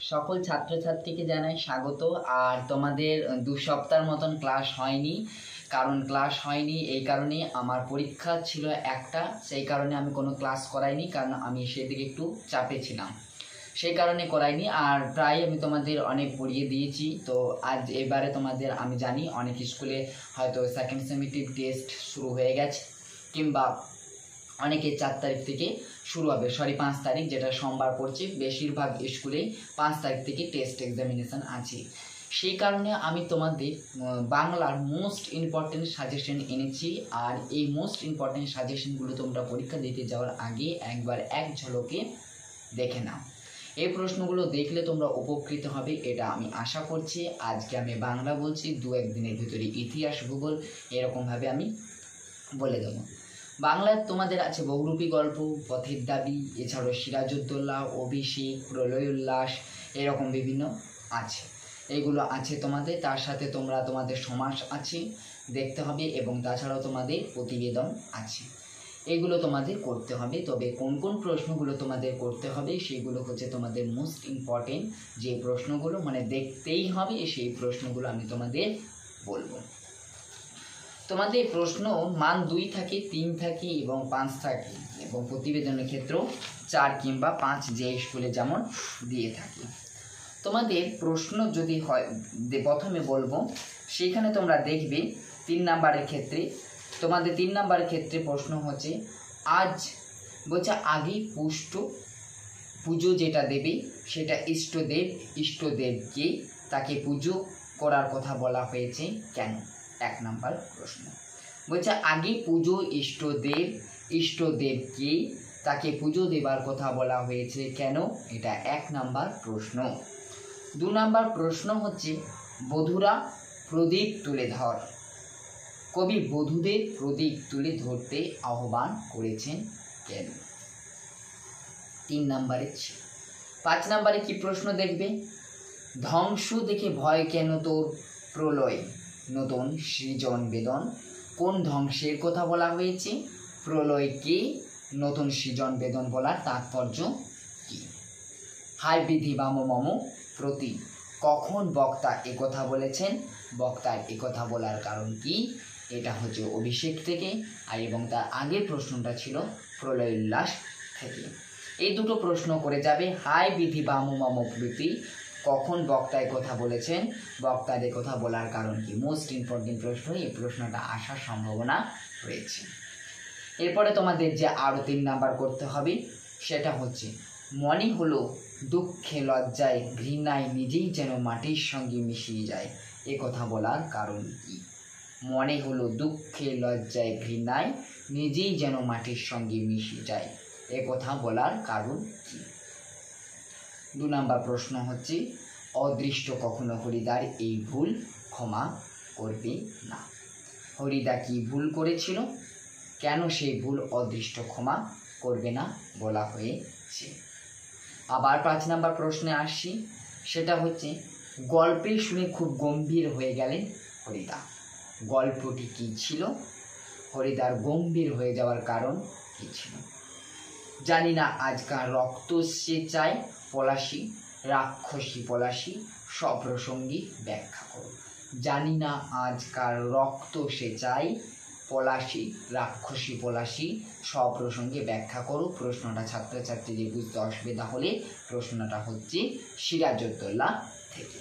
সকল ছাত্রছাত্রীকে জানাই স্বাগত। আর তোমাদের 2 সপ্তাহের মতন ক্লাস হয়নি, কারণ ক্লাস হয়নি এই কারণে আমার পরীক্ষা ছিল একটা, সেই কারণে আমি কোনো ক্লাস করাইনি, কারণ আমি সেদিকে একটু চাপে ছিলাম, সেই কারণে করাইনি। আর প্রায় আমি তোমাদের অনেক পড়িয়ে দিয়েছি। তো আজ এবারে তোমাদের আমি জানি অনেক স্কুলে হয়তো সেকেন্ড সেমিস্টার টেস্ট শুরু হয়ে গেছে, কিংবা অনেকে 4 তারিখ থেকে শুরু হবে, 5 তারিখ, যেটা সোমবার পড়ছে। বেশিরভাগ স্কুলেই 5 তারিখ থেকে টেস্ট এক্সামিনেশান আছে। সেই কারণে আমি তোমাদের বাংলার মোস্ট ইম্পর্টেন্ট সাজেশন এনেছি। আর এই মোস্ট ইম্পর্টেন্ট সাজেশনগুলো তোমরা পরীক্ষা দিতে যাওয়ার আগে একবার এক ঝলকে দেখে নাও। এই প্রশ্নগুলো দেখলে তোমরা উপকৃত হবে, এটা আমি আশা করছি। আজকে আমি বাংলা বলছি, 2-1 দিনের ভিতরে ইতিহাস, ভূগোল এরকমভাবে আমি বলে দেবো। বাংলায় তোমাদের আছে বহুরূপী গল্প, পথের দাবি, এছাড়াও সিরাজউদ্দৌলা, অভিষেক, প্রলয় উল্লাস, এরকম বিভিন্ন আছে, এইগুলো আছে তোমাদের। তার সাথে তোমাদের সমাস আছে দেখতে হবে, এবং তাছাড়াও তোমাদের প্রতিবেদন আছে, এগুলো তোমাদের করতে হবে। তবে কোন কোন প্রশ্নগুলো তোমাদের করতে হবে সেগুলো হচ্ছে তোমাদের মোস্ট ইম্পর্টেন্ট যে প্রশ্নগুলো, মানে দেখতেই হবে, সেই প্রশ্নগুলো আমি তোমাদের বলবো। তোমাদের প্রশ্ন মান 2 থাকে, 3 থাকে এবং 5 থাকে, এবং প্রতিবেদনের ক্ষেত্রেও 4 কিংবা 5 যে স্কুলে যেমন দিয়ে থাকে। তোমাদের প্রশ্ন যদি হয়, প্রথমে বলবো, সেখানে তোমরা দেখবে 3 নাম্বারের ক্ষেত্রে, তোমাদের 3 নাম্বারের ক্ষেত্রে প্রশ্ন হচ্ছে আজ বলছে আগে পুজো যেটা দেবে সেটা ইষ্টদেবকে তাকে পুজো করার কথা বলা হয়েছে কেন? 1 নাম্বার প্রশ্ন বলছে আগে পুজো ইষ্টদেবকে তাকে পুজো দেবার কথা বলা হয়েছে কেন? এটা 1 নাম্বার প্রশ্ন। 2 নাম্বার প্রশ্ন হচ্ছে বধূরা প্রদীপ তুলে ধর, কবি বধূদের প্রদীপ তুলে ধরতে আহ্বান করেছেন কেন? 3 নাম্বারে। 5 নাম্বারে কি প্রশ্ন দেখবে? ধ্বংস দেখে ভয় কেন তোর প্রলয় নতুন সৃজন বেদন, কোন ধ্বংসের কথা বলা হয়েছে? প্রলয়কে নতুন সৃজন বেদন বলার তাৎপর্য কি? হায় বিধি বাম মম প্রতি, কখন বক্তা একথা বলেছেন? বক্তার একথা বলার কারণ কি? এটা হচ্ছে অভিষেক থেকে, আর এবং তার আগের প্রশ্নটা ছিল প্রলয় উল্লাস থেকে। এই দুটো প্রশ্ন করে যাবে। হায় বিধি বাম মম প্রতি, কখন বক্তা কথা বলেছেন, বক্তার কথা বলার কারণ কি? মোস্ট ইম্পর্টেন্ট প্রশ্ন, এই প্রশ্নটা আসার সম্ভাবনা রয়েছে। এরপরে তোমাদের যে আরও 3 নাম্বার করতে হবে সেটা হচ্ছে মনে হলো দুঃখে লজ্জায় ঘৃণায় নিজেই যেন মাটির সঙ্গে মিশিয়ে যায়, এ কথা বলার কারণ কি? মনে হলো দুঃখে লজ্জায় ঘৃণায় নিজেই যেন মাটির সঙ্গে মিশিয়ে যায়, এ কথা বলার কারণ কি? 2 নাম্বার প্রশ্ন হচ্ছে অদৃষ্ট কখনো হরিদার এই ভুল ক্ষমা করবে না। হরিদা কি ভুল করেছিল? কেন সেই ভুল অদৃষ্ট ক্ষমা করবে না বলা হয়েছে? আবার 5 নাম্বার প্রশ্নে আসছি, সেটা হচ্ছে গল্পে শুনে খুব গম্ভীর হয়ে গেলেন হরিদা, গল্পটি কি ছিল? হরিদার গম্ভীর হয়ে যাওয়ার কারণ কি ছিল? জানি না আজকাল রক্ত সে চায় পলাশি, রাক্ষসী পলাশি সপ্রসঙ্গী ব্যাখ্যা করো। জানি না আজকাল রক্ত সে চায় পলাশি, রাক্ষসী পলাশি সপ্রসঙ্গে ব্যাখ্যা করো। প্রশ্নটা ছাত্রছাত্রীদের বুঝতে অসুবিধা হলে প্রশ্নটা হচ্ছে সিরাজউদ্দৌলা থেকে।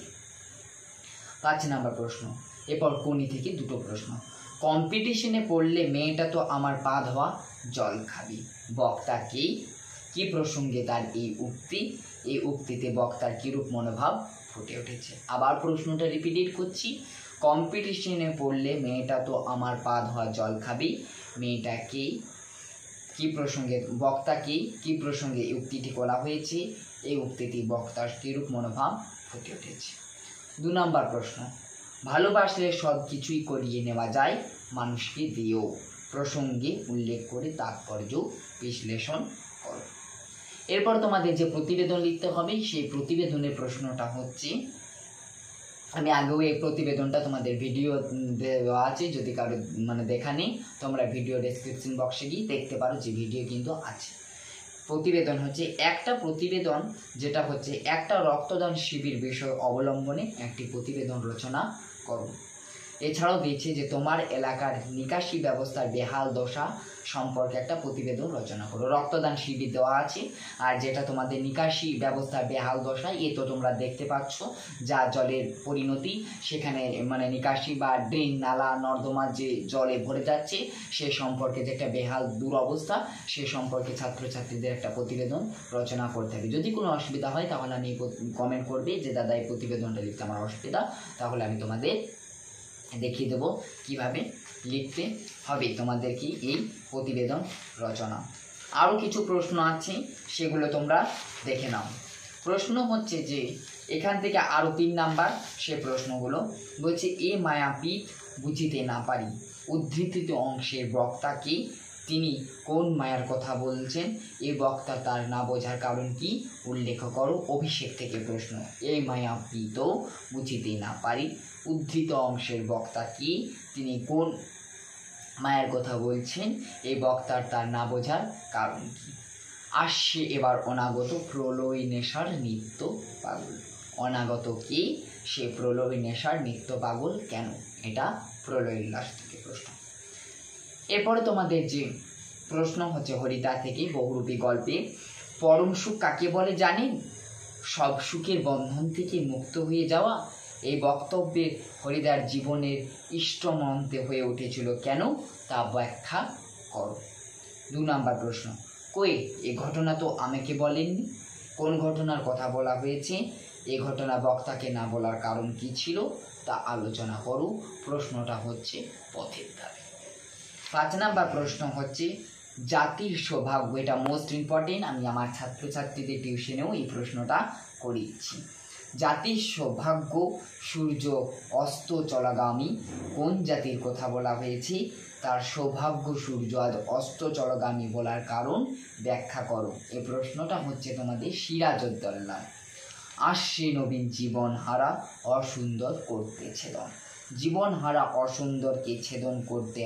5 নাম্বার প্রশ্ন, এরপর কোনি থেকে 2টো প্রশ্ন। কম্পিটিশনে পড়লে মেয়েটা তো আমার পা ধোয়া জল খাবি, বক্তা কে? কি প্রসঙ্গে তার এই উক্তি? এই উক্তিতে বক্তার কিরূপ মনোভাব ফুটে উঠেছে? আবার প্রশ্নটা রিপিটেড করছি, কম্পিটিশনে পড়লে মেয়েটা তো আমার পা ধোয়া জল খাবি, মেয়েটা কে? কি প্রসঙ্গে বক্তা কে? কি প্রসঙ্গে এই উক্তিটি করা হয়েছে? এই উক্তিটি বক্তার কিরূপ মনোভাব ফুটে উঠেছে? 2 নাম্বার প্রশ্ন, ভালোবাসলে সব কিছুই করিয়ে নেওয়া যায় মানুষকে দিয়েও, প্রসঙ্গে উল্লেখ করে তাৎপর্য বিশ্লেষণ করো। এরপর তোমাদের যে প্রতিবেদন লিখতে হবে সেই প্রতিবেদনের প্রশ্নটা হচ্ছে, আমি আগেও এই প্রতিবেদনটা তোমাদের ভিডিও দেওয়া আছে, যদি কারো দেখা নেই তোমরা ভিডিও ডেসক্রিপশন বক্সে গিয়ে দেখতে পারো, যে ভিডিও কিন্তু আছে। প্রতিবেদন হচ্ছে একটা প্রতিবেদন, যেটা হচ্ছে একটা রক্তদান শিবির বিষয় অবলম্বনে একটি প্রতিবেদন রচনা করো। এছাড়াও দিয়েছে যে তোমার এলাকার নিকাশি ব্যবস্থার বেহাল দশা সম্পর্কে একটা প্রতিবেদন রচনা করো। রক্তদান শিবির দেওয়া আছে, আর যেটা তোমাদের নিকাশি ব্যবস্থার বেহাল দশা, এ তো তোমরা দেখতে পাচ্ছ যা জলের পরিণতি, সেখানে মানে নিকাশি বা ড্রেন নালা নর্দমা যে জলে ভরে যাচ্ছে সে সম্পর্কে যে একটা বেহাল দুরবস্থা, সে সম্পর্কে ছাত্রছাত্রীদের একটা প্রতিবেদন রচনা করতে হবে। যদি কোনো অসুবিধা হয় তাহলে আমি কমেন্ট করবে যে দাদা এই প্রতিবেদনটা লিখতে আমার অসুবিধা, তাহলে আমি তোমাদের দেখিয়ে দেবো কিভাবে লিখতে হবে তোমাদের কি এই প্রতিবেদন রচনা। আরও কিছু প্রশ্ন আছে, সেগুলো তোমরা দেখে নাও। প্রশ্ন হচ্ছে যে এখান থেকে আরও 3 নাম্বার, সে প্রশ্নগুলো বলছে এ মায়াপীঠ বুঝিতে না পারি উদ্ধৃতিত অংশের বক্তা কি, তিনি কোন মায়ার কথা বলছেন, এই বক্তা তার না বোঝার কারণ কি উল্লেখ করো। অভিষেক থেকে প্রশ্ন, এই মায়াপীঠ বুঝিতে না পারি উদ্ধৃত অংশের বক্তা কি, তিনি কোন মায়ের কথা বলছেন, এই বক্তার তার না বোঝার কারণ কি। আসছে এবার অনাগত প্রলয় নেশার নিত্য পাগল। অনাগত কি, সে প্রলয় নেশার নিত্য পাগল কেন, এটা প্রলয় উল্লাস থেকে প্রশ্ন। এরপরে তোমাদের যে প্রশ্ন হচ্ছে হরিতা থেকে বহুরূপী গল্পে পরম সুখ কাকে বলে জানেন, সব সুখের বন্ধন থেকে মুক্ত হয়ে যাওয়া। এই বক্তব্যে হরিদার জীবনের ইষ্টমন্ত্র হয়ে উঠেছিল কেন, তা ব্যাখ্যা করো। 2 নাম্বার প্রশ্ন, কই এ ঘটনা তো আমাকে বলেননি, কোন ঘটনার কথা বলা হয়েছে, এ ঘটনা বক্তাকে না বলার কারণ কি ছিল তা আলোচনা করো। প্রশ্নটা হচ্ছে পথের ধারে। 5 নাম্বার প্রশ্ন হচ্ছে জাতির সৌভাগ্য, এটা মোস্ট ইম্পর্টেন্ট, আমি আমার ছাত্রছাত্রীদের টিউশনেও এই প্রশ্নটা করিয়েছি। জাতির সৌভাগ্য সূর্য অস্ত চলাগামী, কোন জাতির কথা বলা হয়েছে, তার সৌভাগ্য সূর্য আজ অস্ত চলাগামী বলার কারণ ব্যাখ্যা করো। এই প্রশ্নটা হচ্ছে তোমাদের সিরাজউদ্দৌলা। আসছে নবীন জীবন হারা অসুন্দর করতে ছেদন, জীবন হারা অসুন্দরকে ছেদন করতে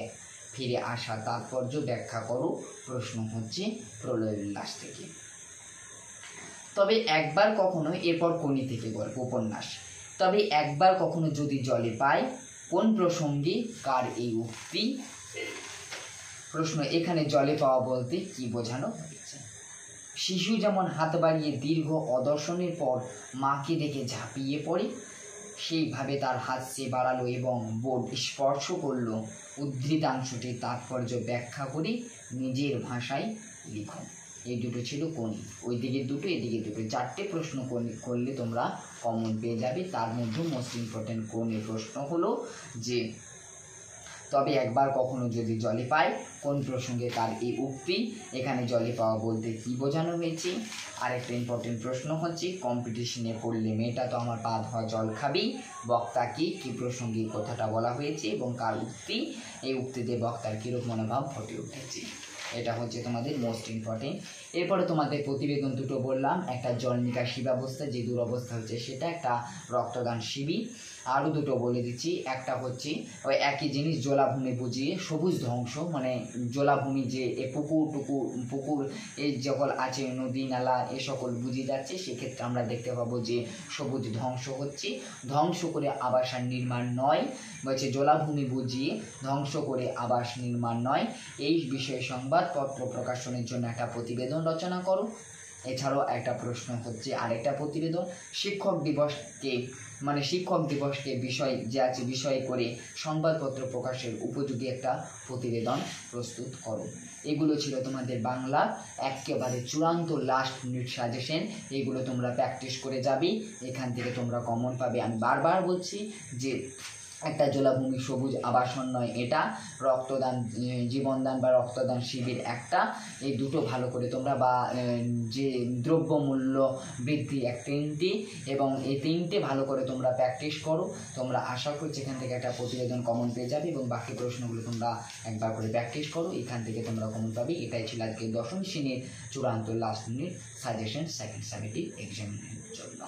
ফিরে আসা তাৎপর্য ব্যাখ্যা করো। প্রশ্ন হচ্ছে প্রলয় উল্লাস থেকে। তবে একবার কখনো, এরপর কোনি থেকে গল্প উপন্যাস, তবে একবার কখনো যদি জলে পায়, কোন প্রসঙ্গে কার এই উক্তি। প্রশ্ন, এখানে জলে পাওয়া বলতে কি বোঝানো হয়েছে। শিশু যেমন হাত বাড়িয়ে দীর্ঘ অদর্শনের পর মাকে দেখে ঝাঁপিয়ে পড়ে, সেইভাবে তার হাত সে বাড়ালো এবং বোর্ড স্পর্শ করলো। উদ্ধৃতাংশটির তাৎপর্য ব্যাখ্যা করে নিজের ভাষায় লিখো। এই দুটো ছিল কোনি, ওই দিকে দুটো এদিকে দুটো, 4টে প্রশ্ন করলে তোমরা কমন পেয়ে যাবে। তার মধ্যে মোস্ট ইম্পর্টেন্ট কোনি প্রশ্ন হলো যে তবে একবার কখনো যদি জলে পায়, কোন প্রসঙ্গে তার এই উক্তি, এখানে জলে পাওয়া বলতে কি বোঝানো হয়েছে। আরেকটা ইম্পর্টেন্ট প্রশ্ন হচ্ছে কম্পিটিশনে পড়লে মেয়েটা তো আমার পা ধোয়া জল খাবি, বক্তা কি প্রসঙ্গে কথাটা বলা হয়েছে এবং কার উক্তি, এই উক্তিতে বক্তার কিরূপ মনোভাব ফুটে উঠেছে। এটা হচ্ছে তোমাদের মোস্ট ইম্পর্টেন্ট। এরপরে তোমাদের প্রতিবেদন দুটো বললাম, একটা জল নিকাশি ব্যবস্থা যে দুরবস্থা হচ্ছে সেটা, একটা রক্তদান শিবির। আরও দুটো বলে দিচ্ছি, একটা হচ্ছে ওই একই জিনিস জলাভূমি বুঝিয়ে সবুজ ধ্বংস, মানে জলাভূমি যে পুকুর এই সকল আছে, নদী নালা এ সকল বুঝিয়ে যাচ্ছে, সেক্ষেত্রে আমরা দেখতে পাবো যে সবুজ ধ্বংস হচ্ছে, ধ্বংস করে আবাসন নির্মাণ নয়, বলছে জলাভূমি বুঝিয়ে ধ্বংস করে আবাস নির্মাণ নয়। এই বিষয়ে সংবাদপত্র প্রকাশনের জন্য একটা প্রতিবেদন রচনা করো। এছাড়াও একটা প্রশ্ন হচ্ছে আরেকটা প্রতিবেদন, শিক্ষক দিবসকে বিষয় যে আছে বিষয় করে সংবাদপত্র প্রকাশের উপযোগী একটা প্রতিবেদন প্রস্তুত করো। এগুলো ছিল তোমাদের বাংলা একেবারে চূড়ান্ত লাস্ট মিনিট সাজেশন। এগুলো তোমরা প্র্যাকটিস করে যাবে, এখান থেকে তোমরা কমন পাবে। আমি বারবার বলছি যে একটা জলাভূমি সবুজ আবাসন নয়, এটা রক্তদান জীবনদান বা রক্তদান শিবির একটা, এই দুটো ভালো করে তোমরা, বা যে দ্রব্যমূল্য বৃদ্ধি এক 3টি, এবং এই 3টে ভালো করে তোমরা প্র্যাকটিস করো। তোমরা আশা করছি এখান থেকে একটা প্রতিবেদন কমন পেয়ে যাবে, এবং বাকি প্রশ্নগুলো তোমরা একবার করে প্র্যাকটিস করো, এখান থেকে তোমরা কমন পাবে। এটাই ছিল আজকে 10ম শ্রেণীর চূড়ান্ত last minute suggestion second summative এক্সামিনের জন্য।